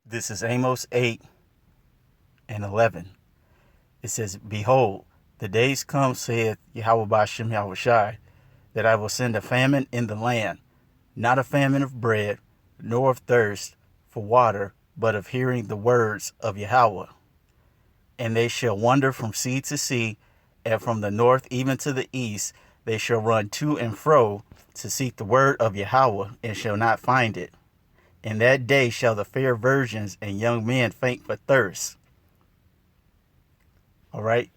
This is Amos 8 and 11. It says, Behold, the days come, saith Yahweh Bashem Yahushai, that I will send a famine in the land, not a famine of bread, nor of thirst for water, but of hearing the words of Yahweh. And they shall wander from sea to sea, and from the north even to the east. They shall run to and fro to seek the word of Yahweh, and shall not find it. In that day shall the fair virgins and young men faint for thirst. All right.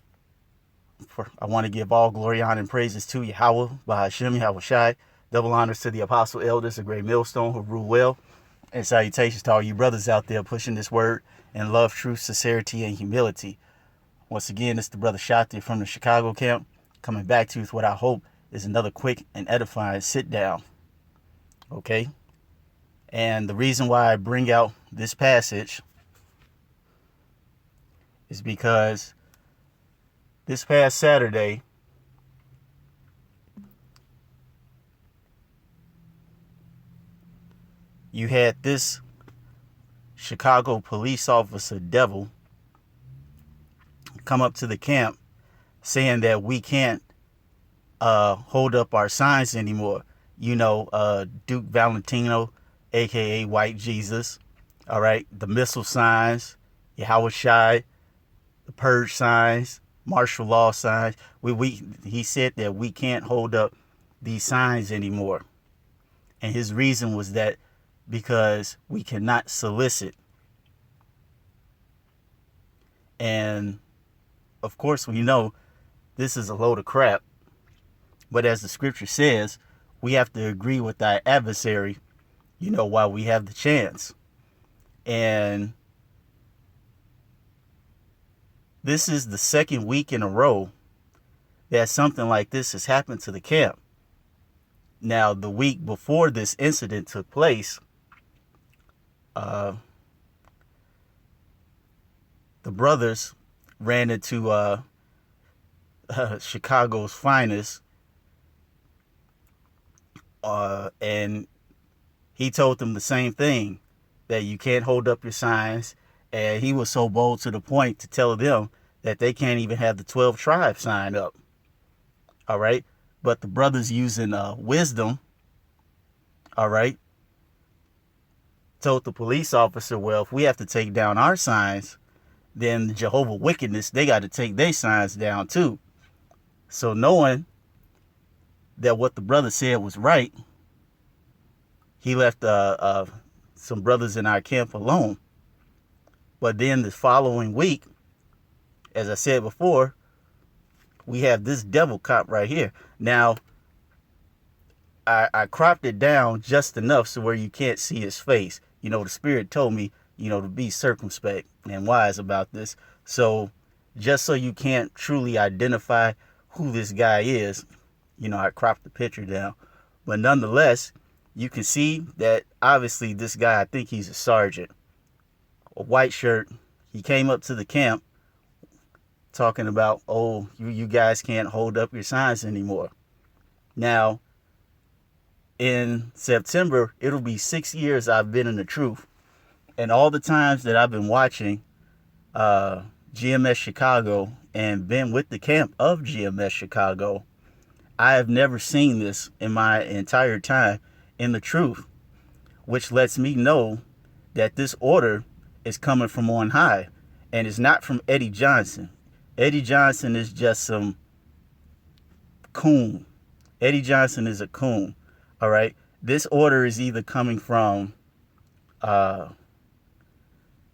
I want to give all glory, honor, and praises to Yahweh, Bahashem, Yahushai. Double honors to the apostle elders, the great millstone who rule well. And salutations to all you brothers out there pushing this word in love, truth, sincerity, and humility. Once again, it's the brother Shati from the Chicago camp, coming back to you with what I hope is another quick and edifying sit down. Okay? And the reason why I bring out this passage is because this past Saturday, you had this Chicago police officer devil come up to the camp saying that we can't hold up our signs anymore. You know, Duke Valentino, a.k.a. White Jesus, all right, the missile signs, Yahweh Shai, the purge signs, martial law signs. He said that we can't hold up these signs anymore. And his reason was that because we cannot solicit. And of course, we know this is a load of crap. But as the scripture says, we have to agree with our adversary, you know, while we have the chance. And this is the second week in a row that something like this has happened to the camp. Now, the week before this incident took place, the brothers ran into Chicago's finest, and he told them the same thing, that you can't hold up your signs. And he was so bold to the point to tell them that they can't even have the 12 tribes sign up. All right. But the brothers, using wisdom, all right, told the police officer, well, if we have to take down our signs, then the Jehovah wickedness, they got to take their signs down too. So knowing that what the brother said was right, he left some brothers in our camp alone. But then the following week, as I said before, we have this devil cop right here. Now, I cropped it down just enough so where you can't see his face. You know, the Spirit told me, you know, to be circumspect and wise about this. So just so you can't truly identify who this guy is, you know, I cropped the picture down. But nonetheless, you can see that obviously this guy, I think he's a sergeant, a white shirt. He came up to the camp talking about, oh, you guys can't hold up your signs anymore. Now, in September, it'll be 6 years I've been in the truth. And all the times that I've been watching GMS Chicago and been with the camp of GMS Chicago, I have never seen this in my entire time in the truth, which lets me know that this order is coming from on high, and it's not from Eddie Johnson. Eddie Johnson is just some coon. Eddie Johnson is a coon. All right. This order is either coming from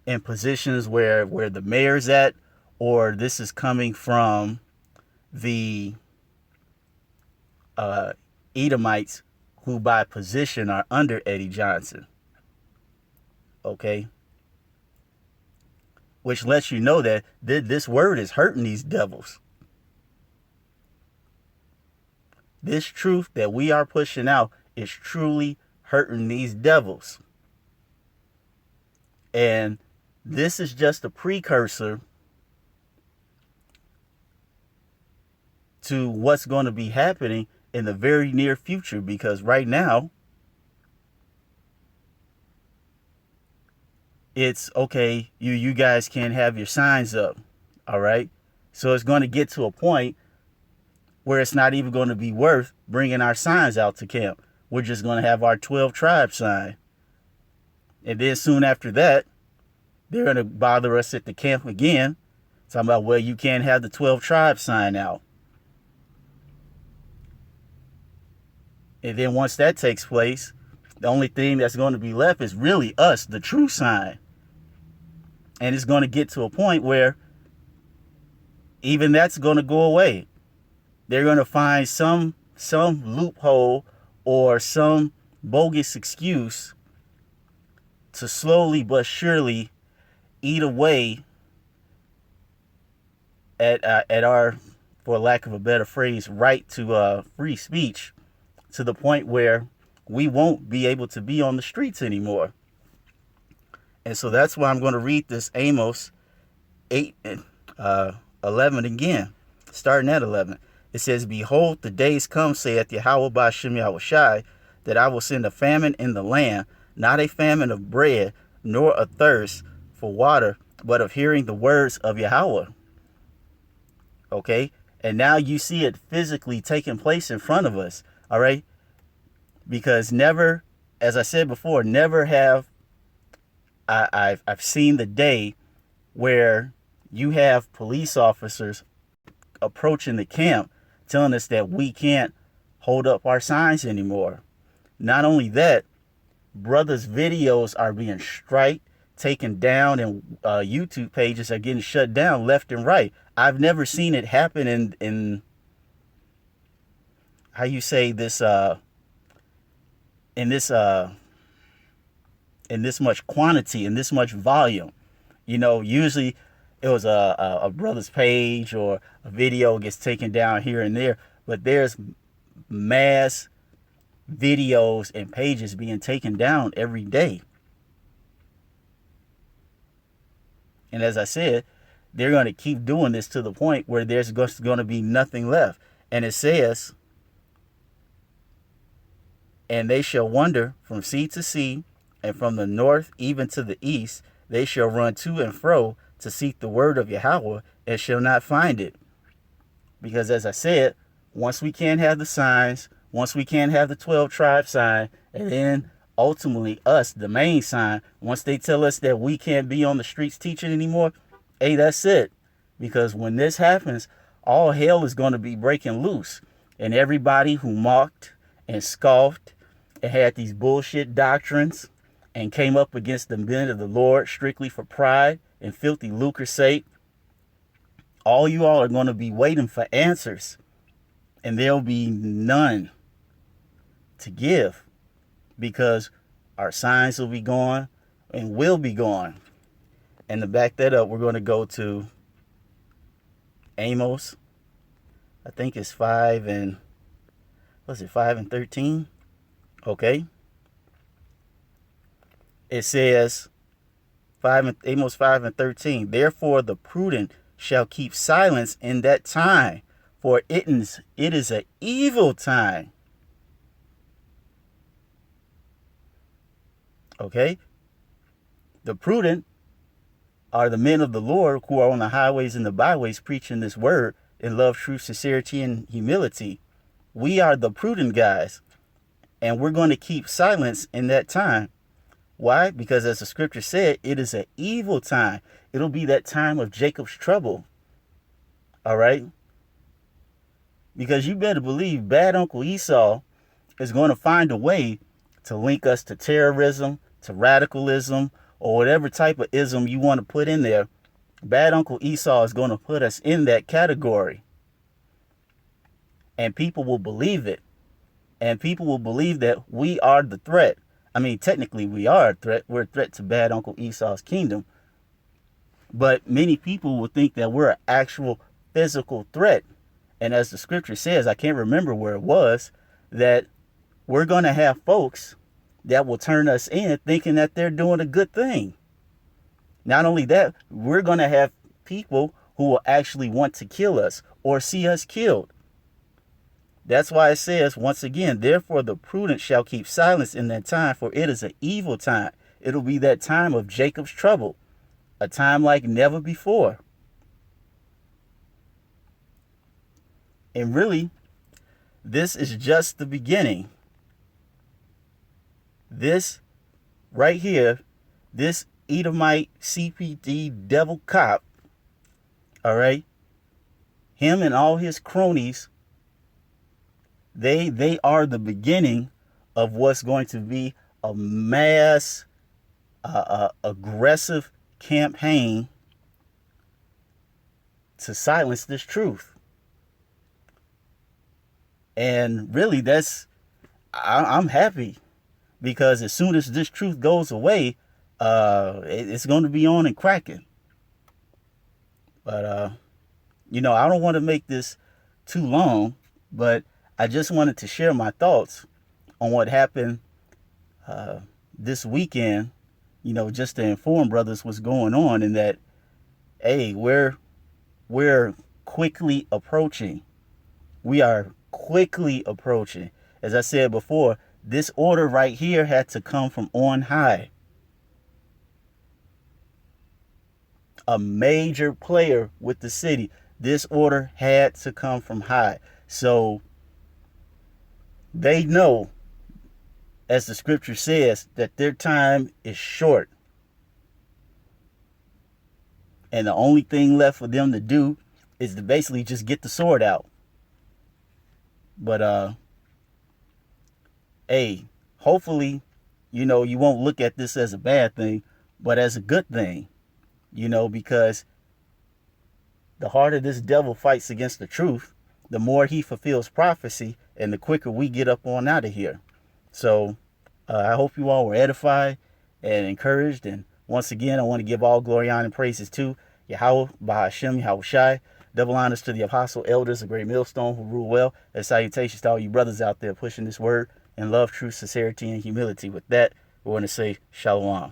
in positions where the mayor's at, or this is coming from the Edomites who by position are under Eddie Johnson. Okay. Which lets you know that this word is hurting these devils. This truth that we are pushing out is truly hurting these devils. And this is just a precursor to what's going to be happening in the very near future, because right now it's okay, you guys can't have your signs up. All right. So it's going to get to a point where it's not even going to be worth bringing our signs out to camp. We're just going to have our 12 tribe sign. And then soon after that, they're going to bother us at the camp again, talking about, well, you can't have the 12 tribe sign out. And then once that takes place, the only thing that's going to be left is really us, the true sign. And it's going to get to a point where even that's going to go away. They're going to find some loophole or some bogus excuse to slowly but surely eat away at our, for lack of a better phrase, right to free speech, to the point where we won't be able to be on the streets anymore. And so that's why I'm going to read this Amos 8 and 11 again, starting at 11. It says, behold, the days come, saith Yahweh Ba'ashem Yahushai, that I will send a famine in the land, not a famine of bread, nor a thirst for water, but of hearing the words of Yahweh. Okay? And now you see it physically taking place in front of us. All right? Because never, as I said before, never have I've seen the day where you have police officers approaching the camp telling us that we can't hold up our signs anymore. Not only that, brothers' videos are being striked, taken down, and YouTube pages are getting shut down left and right. I've never seen it happen in how you say this in this much quantity, in this much volume. You know, usually it was a brother's page or a video gets taken down here and there, but there's mass videos and pages being taken down every day. And as I said, they're going to keep doing this to the point where there's going to be nothing left. And it says, and they shall wander from sea to sea, and from the north even to the east, they shall run to and fro to seek the word of Yahweh, and shall not find it. Because as I said, once we can't have the signs, once we can't have the 12 tribe sign, and then ultimately us, the main sign, once they tell us that we can't be on the streets teaching anymore, hey, that's it. Because when this happens, all hell is going to be breaking loose. And everybody who mocked and scoffed and had these bullshit doctrines and came up against the men of the Lord strictly for pride and filthy lucre's sake, all you all are going to be waiting for answers, and there'll be none to give, because our signs will be gone and will be gone. And to back that up, we're going to go to Amos. I think it's 5 and 13? Okay. It says, Amos 5 and 13, therefore the prudent shall keep silence in that time, for it is an evil time. Okay? The prudent are the men of the Lord who are on the highways and the byways preaching this word in love, truth, sincerity, and humility. We are the prudent guys, and we're going to keep silence in that time. Why? Because as the scripture said, it is an evil time. It'll be that time of Jacob's trouble. All right? Because you better believe bad Uncle Esau is going to find a way to link us to terrorism, to radicalism, or whatever type of ism you want to put in there. Bad Uncle Esau is going to put us in that category. And people will believe it. And people will believe that we are the threat. I mean, technically we are a threat. We're a threat to bad Uncle Esau's kingdom. But many people will think that we're an actual physical threat. And as the scripture says, I can't remember where it was, that we're going to have folks that will turn us in thinking that they're doing a good thing. Not only that, we're going to have people who will actually want to kill us or see us killed. That's why it says, once again, therefore the prudent shall keep silence in that time, for it is an evil time. it'll be that time of Jacob's trouble, a time like never before. And really, this is just the beginning. This right here, this Edomite CPD devil cop, all right, him and all his cronies, they are the beginning of what's going to be a mass aggressive campaign to silence this truth. And really, I'm happy, because as soon as this truth goes away, it's going to be on and cracking. But I don't want to make this too long, but I just wanted to share my thoughts on what happened this weekend, just to inform brothers what's going on, and that, hey, we're quickly approaching. We are quickly approaching. As I said before, this order right here had to come from on high. A major player with the city. This order had to come from high. So they know, as the scripture says, that their time is short. And the only thing left for them to do is to basically just get the sword out. But hey, hopefully, you won't look at this as a bad thing, but as a good thing, because the harder this devil fights against the truth, the more he fulfills prophecy, and the quicker we get up on out of here. So I hope you all were edified and encouraged. And once again, I want to give all glory, honor, and praises to Yahweh, Bahashem, Yahweh Shai. Double honors to the apostle elders, a great millstone who rule well. And salutations to all you brothers out there pushing this word in love, truth, sincerity, and humility. With that, we want to say shalom.